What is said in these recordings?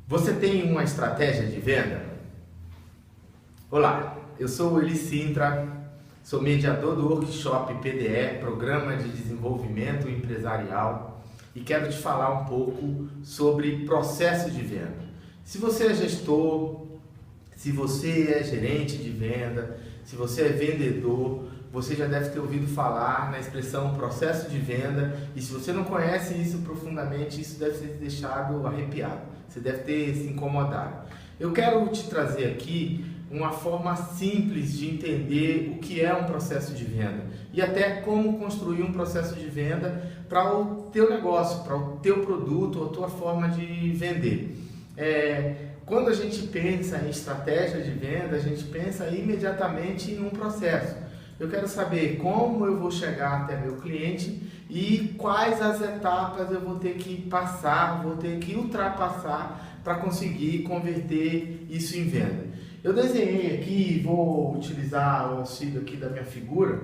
Você tem uma estratégia de venda? Olá, eu sou o Eli Sintra, sou mediador do workshop PDE, Programa de Desenvolvimento Empresarial, e quero te falar um pouco sobre processo de venda. Se você é gestor, se você é gerente de venda, se você é vendedor, você já deve ter ouvido falar na expressão processo de venda, e se você não conhece isso profundamente, isso deve ser deixado arrepiado, você deve ter se incomodado. Eu quero te trazer aqui uma forma simples de entender o que é um processo de venda e até como construir um processo de venda para o teu negócio, para o teu produto ou a tua forma de vender. Quando a gente pensa em estratégia de venda, a gente pensa imediatamente em um processo. Eu quero saber como eu vou chegar até meu cliente e quais as etapas eu vou ter que passar, vou ter que ultrapassar para conseguir converter isso em venda. Eu desenhei aqui, vou utilizar o auxílio aqui da minha figura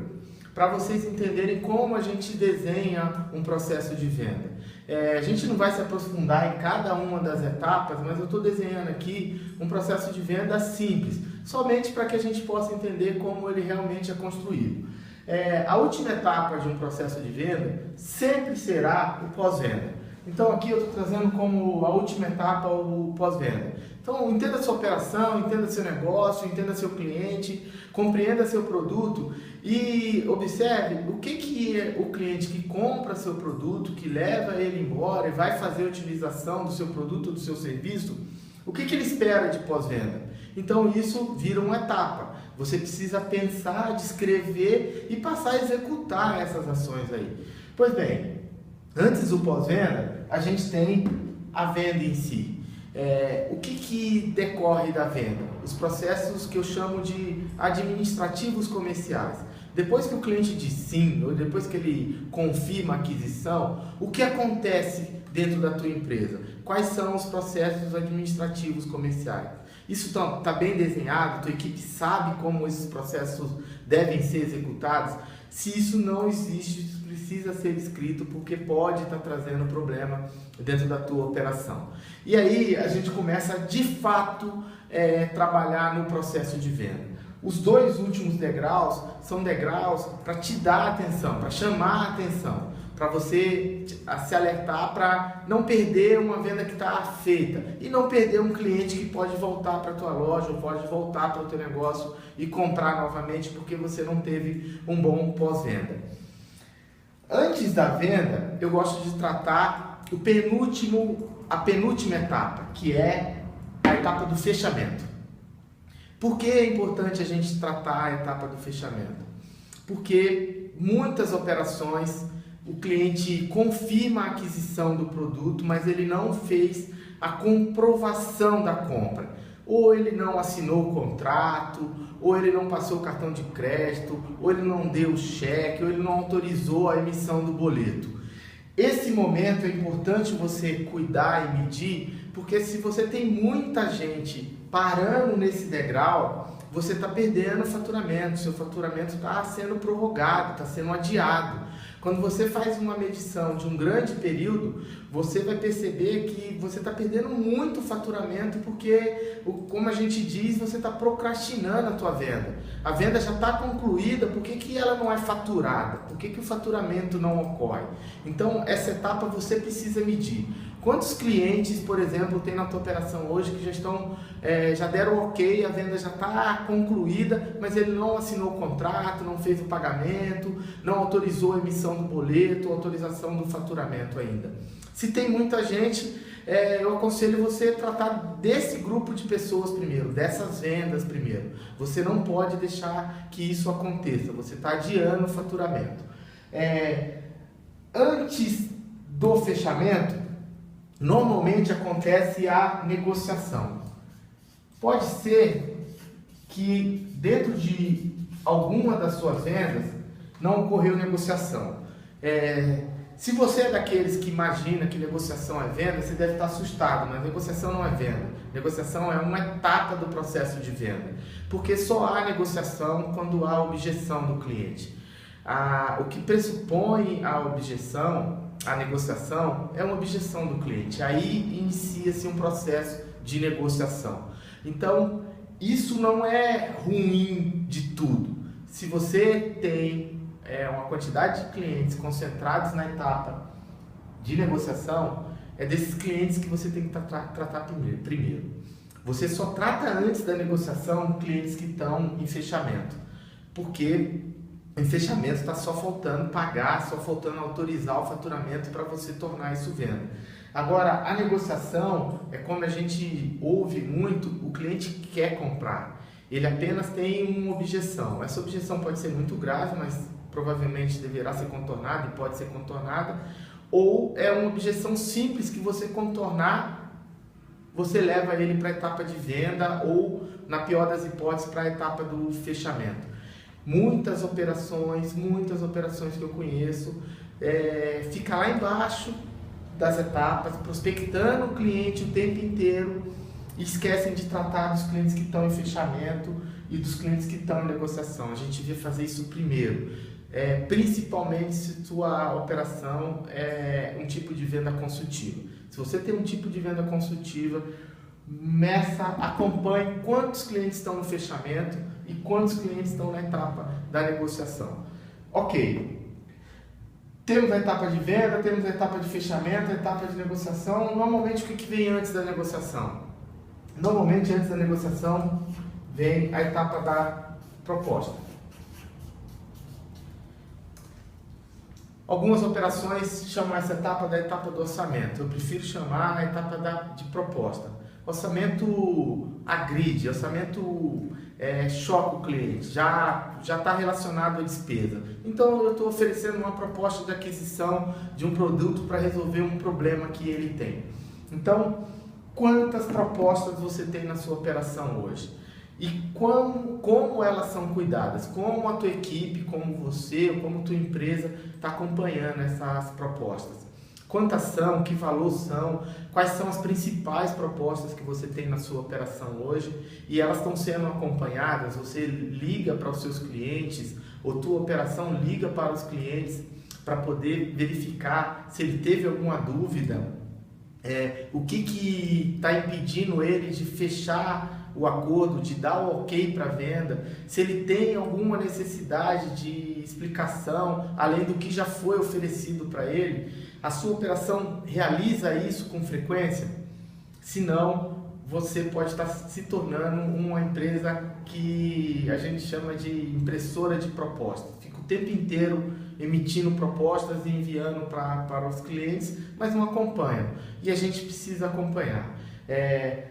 para vocês entenderem como a gente desenha um processo de venda. A gente não vai se aprofundar em cada uma das etapas, mas eu estou desenhando aqui um processo de venda simples, somente para que a gente possa entender como ele realmente é construído. A última etapa de um processo de venda sempre será o pós-venda. Então aqui eu estou trazendo como a última etapa o pós-venda. Então entenda sua operação, entenda seu negócio, entenda seu cliente, compreenda seu produto e observe o que é o cliente que compra seu produto, que leva ele embora e vai fazer a utilização do seu produto ou do seu serviço, o que ele espera de pós-venda. Então isso vira uma etapa. Você precisa pensar, descrever e passar a executar essas ações aí. Pois bem, antes do pós-venda, a gente tem a venda em si. O que decorre da venda? Os processos que eu chamo de administrativos comerciais. Depois que o cliente diz sim, ou depois que ele confirma a aquisição, o que acontece dentro da tua empresa? Quais são os processos administrativos comerciais? Isso está bem desenhado? Tua equipe sabe como esses processos devem ser executados? Se isso não existe, isso precisa ser escrito, porque pode estar trazendo problema dentro da tua operação. E aí a gente começa de fato trabalhar no processo de venda. Os dois últimos degraus são degraus para te dar atenção, para chamar a atenção, para você se alertar para não perder uma venda que está feita e não perder um cliente que pode voltar para a tua loja ou pode voltar para o teu negócio e comprar novamente porque você não teve um bom pós-venda. Antes da venda, eu gosto de tratar a penúltima etapa, que é a etapa do fechamento. Por que é importante a gente tratar a etapa do fechamento? Porque muitas operações o cliente confirma a aquisição do produto, mas ele não fez a comprovação da compra. Ou ele não assinou o contrato, ou ele não passou o cartão de crédito, ou ele não deu o cheque, ou ele não autorizou a emissão do boleto. Esse momento é importante você cuidar e medir, porque se você tem muita gente parando nesse degrau, você está perdendo o faturamento, seu faturamento está sendo prorrogado, está sendo adiado. Quando você faz uma medição de um grande período, você vai perceber que você está perdendo muito faturamento porque, como a gente diz, você está procrastinando a tua venda. A venda já está concluída, por que ela não é faturada? Por que o faturamento não ocorre? Então, essa etapa você precisa medir. Quantos clientes, por exemplo, tem na tua operação hoje que já deram ok, a venda já está concluída, mas ele não assinou o contrato, não fez o pagamento, não autorizou a emissão do boleto, autorização do faturamento ainda. Se tem muita gente, eu aconselho você tratar desse grupo de pessoas primeiro, dessas vendas primeiro. Você não pode deixar que isso aconteça, você está adiando o faturamento. Antes do fechamento, normalmente acontece a negociação. Pode ser que dentro de alguma das suas vendas não ocorreu negociação. Se você é daqueles que imagina que negociação é venda, você deve estar assustado, mas negociação não é venda. Negociação é uma etapa do processo de venda, porque só há negociação quando há objeção do cliente. O que pressupõe a objeção a negociação é uma objeção do cliente. Aí inicia-se um processo de negociação. Então, isso não é ruim de tudo. Se você tem uma quantidade de clientes concentrados na etapa de negociação, é desses clientes que você tem que tratar primeiro. Você só trata antes da negociação clientes que estão em fechamento, porque em fechamento está só faltando pagar, só faltando autorizar o faturamento para você tornar isso venda. Agora, a negociação é como a gente ouve muito, o cliente quer comprar, ele apenas tem uma objeção. Essa objeção pode ser muito grave, mas provavelmente deverá ser contornada e pode ser contornada, ou é uma objeção simples que você contornar, você leva ele para a etapa de venda ou, na pior das hipóteses, para a etapa do fechamento. Muitas operações que eu conheço, fica lá embaixo das etapas, prospectando o cliente o tempo inteiro, e esquecem de tratar dos clientes que estão em fechamento e dos clientes que estão em negociação. A gente devia fazer isso primeiro, principalmente se sua operação é um tipo de venda consultiva. Se você tem um tipo de venda consultiva, acompanhe quantos clientes estão no fechamento e quantos clientes estão na etapa da negociação. Ok, temos a etapa de venda, temos a etapa de fechamento, a etapa de negociação. Normalmente, o que vem antes da negociação? Normalmente, antes da negociação, vem a etapa da proposta. Algumas operações chamam essa etapa da etapa do orçamento. Eu prefiro chamar a etapa de proposta. Orçamento agride, orçamento choca o cliente, já está relacionado à despesa. Então eu estou oferecendo uma proposta de aquisição de um produto para resolver um problema que ele tem. Então, quantas propostas você tem na sua operação hoje? E como elas são cuidadas? Como a tua equipe, como você, ou como a tua empresa está acompanhando essas propostas? Quantas são? Que valor são? Quais são as principais propostas que você tem na sua operação hoje? E elas estão sendo acompanhadas? Você liga para os seus clientes, ou tua operação liga para os clientes para poder verificar se ele teve alguma dúvida, o que está impedindo ele de fechar o acordo, de dar o ok para a venda, se ele tem alguma necessidade de explicação além do que já foi oferecido para ele. A sua operação realiza isso com frequência? Senão, você pode estar se tornando uma empresa que a gente chama de impressora de propostas. Fica o tempo inteiro emitindo propostas e enviando para os clientes, mas não acompanha. E a gente precisa acompanhar.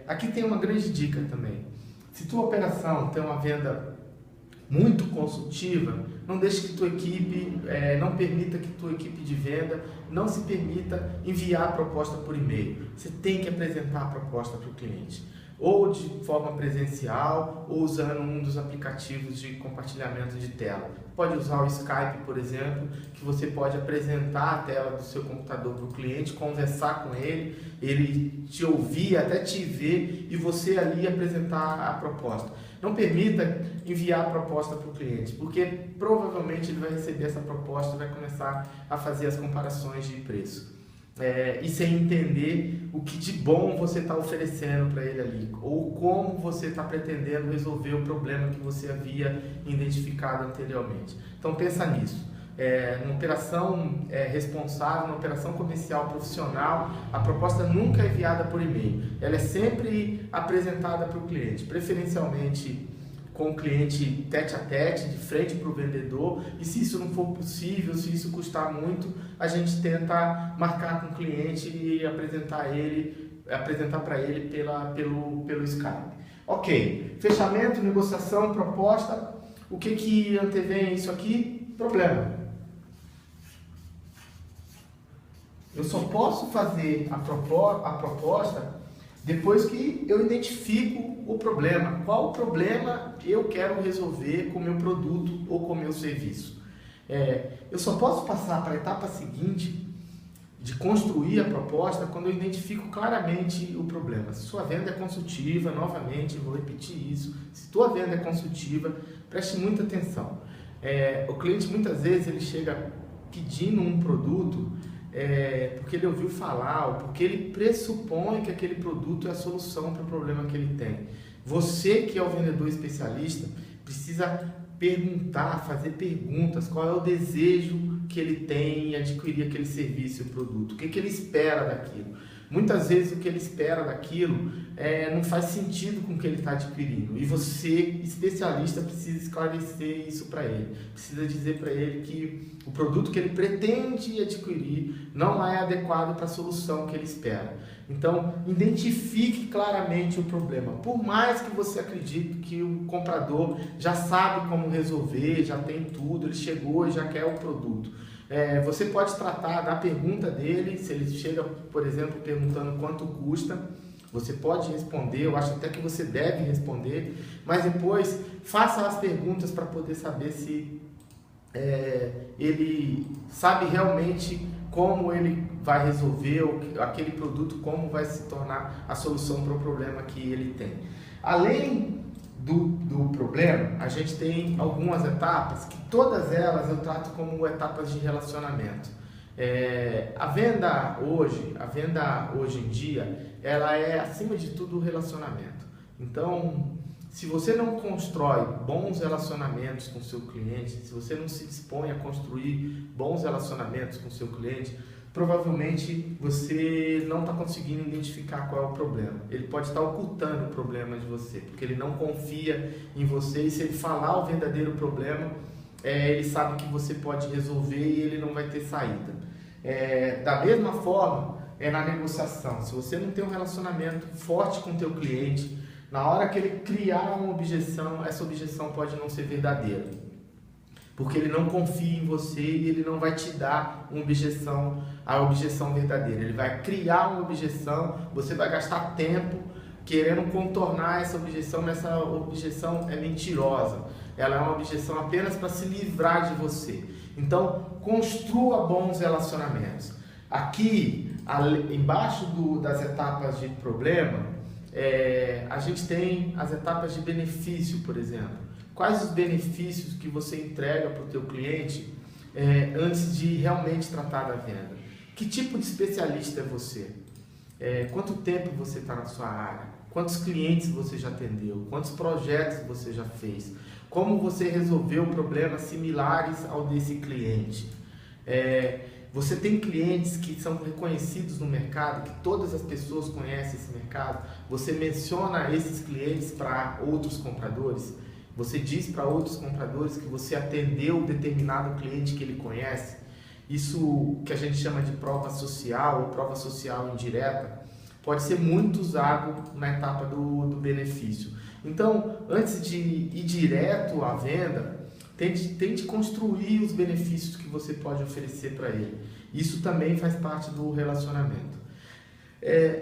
Aqui tem uma grande dica também. Se tua operação tem uma venda muito consultiva, não deixe que tua equipe, não permita que tua equipe de venda não se permita enviar a proposta por e-mail. Você tem que apresentar a proposta para o cliente, ou de forma presencial, ou usando um dos aplicativos de compartilhamento de tela. Pode usar o Skype, por exemplo, que você pode apresentar a tela do seu computador para o cliente, conversar com ele, ele te ouvir, até te ver, e você ali apresentar a proposta. Não permita enviar a proposta para o cliente, porque provavelmente ele vai receber essa proposta e vai começar a fazer as comparações de preço. E sem entender o que de bom você está oferecendo para ele ali, ou como você está pretendendo resolver o problema que você havia identificado anteriormente. Então pensa nisso. Uma operação responsável, uma operação comercial profissional, a proposta nunca é enviada por e-mail, ela é sempre apresentada para o cliente, preferencialmente com o cliente tete a tete, de frente para o vendedor, e se isso não for possível, se isso custar muito, a gente tenta marcar com o cliente e apresentar para ele pelo Skype. Ok, fechamento, negociação, proposta. O que antevém isso aqui? Problema. Eu só posso fazer a proposta depois que eu identifico o problema. Qual problema eu quero resolver com o meu produto ou com o meu serviço? Eu só posso passar para a etapa seguinte de construir a proposta quando eu identifico claramente o problema. Se sua venda é consultiva, novamente, vou repetir isso, se tua venda é consultiva, preste muita atenção. O cliente muitas vezes ele chega pedindo um produto porque ele ouviu falar, ou porque ele pressupõe que aquele produto é a solução para o problema que ele tem. Você que é o vendedor especialista precisa perguntar, fazer perguntas, qual é o desejo que ele tem em adquirir aquele serviço ou produto, o que ele espera daquilo. Muitas vezes o que ele espera daquilo não faz sentido com o que ele está adquirindo, e você, especialista, precisa esclarecer isso para ele, precisa dizer para ele que o produto que ele pretende adquirir não é adequado para a solução que ele espera. Então, identifique claramente o problema. Por mais que você acredite que o comprador já sabe como resolver, já tem tudo, ele chegou e já quer o produto. Você pode tratar da pergunta dele, se ele chega, por exemplo, perguntando quanto custa, você pode responder, eu acho até que você deve responder, mas depois faça as perguntas para poder saber se ele sabe realmente como ele vai resolver aquele produto, como vai se tornar a solução para o problema que ele tem. Além do problema, a gente tem algumas etapas, que todas elas eu trato como etapas de relacionamento. A venda hoje em dia, ela é acima de tudo relacionamento. Então, se você não constrói bons relacionamentos com o seu cliente, se você não se dispõe a construir bons relacionamentos com o seu cliente, provavelmente você não está conseguindo identificar qual é o problema. Ele pode estar ocultando o problema de você, porque ele não confia em você, e se ele falar o verdadeiro problema, ele sabe que você pode resolver e ele não vai ter saída. Da mesma forma, na negociação. Se você não tem um relacionamento forte com o teu cliente, na hora que ele criar uma objeção, essa objeção pode não ser verdadeira, porque ele não confia em você e ele não vai te dar a objeção verdadeira. Ele vai criar uma objeção, você vai gastar tempo querendo contornar essa objeção, mas essa objeção é mentirosa. Ela é uma objeção apenas para se livrar de você. Então, construa bons relacionamentos. Aqui, embaixo das etapas de problema, a gente tem as etapas de benefício, por exemplo. Quais os benefícios que você entrega para o teu cliente antes de realmente tratar da venda? Que tipo de especialista é você? Quanto tempo você está na sua área? Quantos clientes você já atendeu? Quantos projetos você já fez? Como você resolveu problemas similares ao desse cliente? Você tem clientes que são reconhecidos no mercado, que todas as pessoas conhecem esse mercado? Você menciona esses clientes para outros compradores? Você diz para outros compradores que você atendeu determinado cliente que ele conhece? Isso que a gente chama de prova social ou prova social indireta pode ser muito usado na etapa do benefício. Então, antes de ir direto à venda, tente construir os benefícios que você pode oferecer para ele. Isso também faz parte do relacionamento.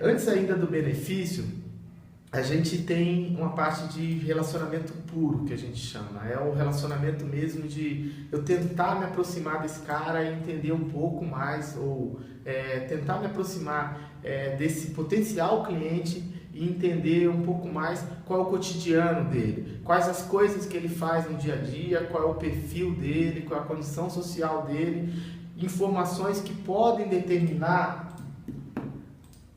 Antes ainda do benefício, a gente tem uma parte de relacionamento puro, que a gente chama. É o relacionamento mesmo de eu tentar me aproximar desse cara e entender um pouco mais, ou tentar me aproximar desse potencial cliente e entender um pouco mais qual é o cotidiano dele, quais as coisas que ele faz no dia a dia, qual é o perfil dele, qual é a condição social dele, informações que podem determinar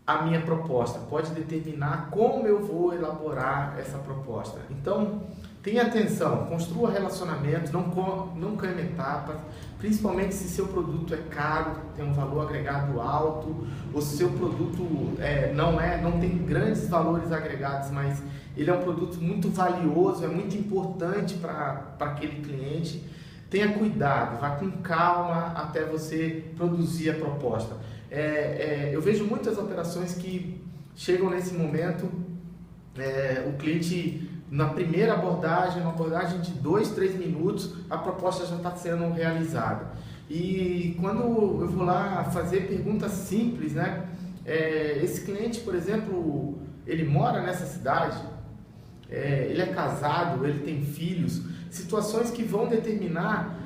a minha proposta, pode determinar como eu vou elaborar essa proposta. Então, tenha atenção, construa relacionamentos, não queime etapas, principalmente se seu produto é caro, tem um valor agregado alto, ou se seu produto não tem grandes valores agregados, mas ele é um produto muito valioso, é muito importante para aquele cliente. Tenha cuidado, vá com calma até você produzir a proposta. Eu vejo muitas operações que chegam nesse momento, o cliente, na primeira abordagem, uma abordagem de 2, 3 minutos, a proposta já está sendo realizada. E quando eu vou lá fazer perguntas simples, né? Esse cliente, por exemplo, ele mora nessa cidade, ele é casado, ele tem filhos, situações que vão determinar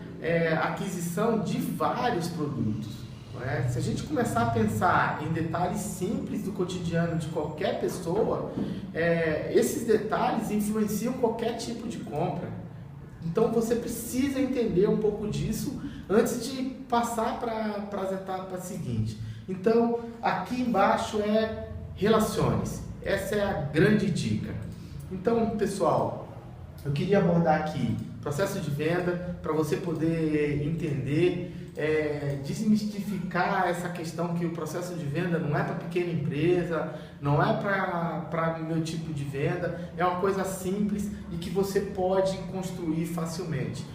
a aquisição de vários produtos. Se a gente começar a pensar em detalhes simples do cotidiano de qualquer pessoa, esses detalhes influenciam qualquer tipo de compra. Então você precisa entender um pouco disso antes de passar para as etapas seguintes. Então aqui embaixo é relacione-se. Essa é a grande dica. Então, pessoal, eu queria abordar aqui processo de venda para você poder entender, desmistificar essa questão que o processo de venda não é para pequena empresa, não é para meu tipo de venda, é uma coisa simples e que você pode construir facilmente.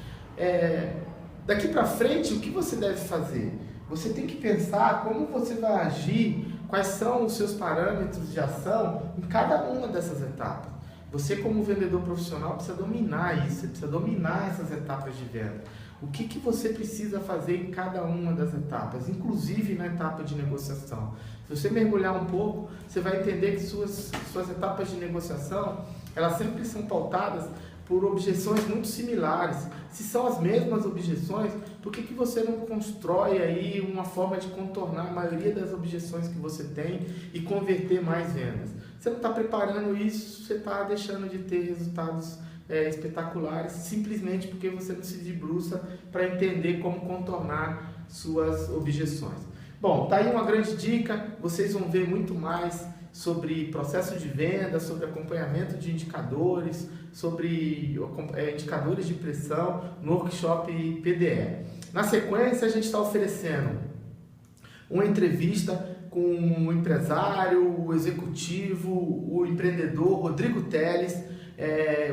Daqui para frente, o que você deve fazer? Você tem que pensar como você vai agir, quais são os seus parâmetros de ação em cada uma dessas etapas. Você, como vendedor profissional, precisa dominar isso, precisa dominar essas etapas de venda. O que você precisa fazer em cada uma das etapas, inclusive na etapa de negociação. Se você mergulhar um pouco, você vai entender que suas etapas de negociação, elas sempre são pautadas por objeções muito similares. Se são as mesmas objeções, por que você não constrói aí uma forma de contornar a maioria das objeções que você tem e converter mais vendas? Você não está preparando isso, você está deixando de ter resultados espetaculares, simplesmente porque você não se debruça para entender como contornar suas objeções. Bom, tá aí uma grande dica, vocês vão ver muito mais sobre processo de venda, sobre acompanhamento de indicadores, sobre indicadores de pressão no workshop PDE. Na sequência, a gente está oferecendo uma entrevista com o empresário, o executivo, o empreendedor Rodrigo Teles,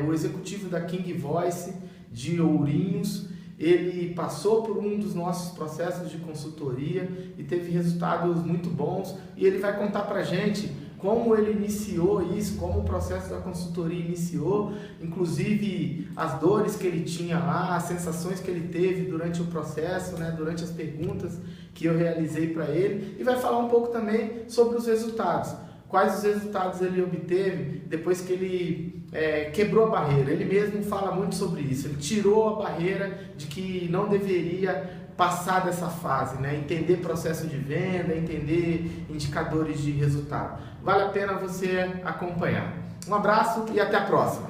o executivo da King Voice de Ourinhos. Ele passou por um dos nossos processos de consultoria e teve resultados muito bons, e ele vai contar para a gente como ele iniciou isso, como o processo da consultoria iniciou, inclusive as dores que ele tinha lá, as sensações que ele teve durante o processo, durante as perguntas que eu realizei para ele, e vai falar um pouco também sobre os resultados. Quais os resultados ele obteve depois que ele quebrou a barreira. Ele mesmo fala muito sobre isso, ele tirou a barreira de que não deveria passar dessa fase, entender processo de venda, entender indicadores de resultado. Vale a pena você acompanhar. Um abraço e até a próxima!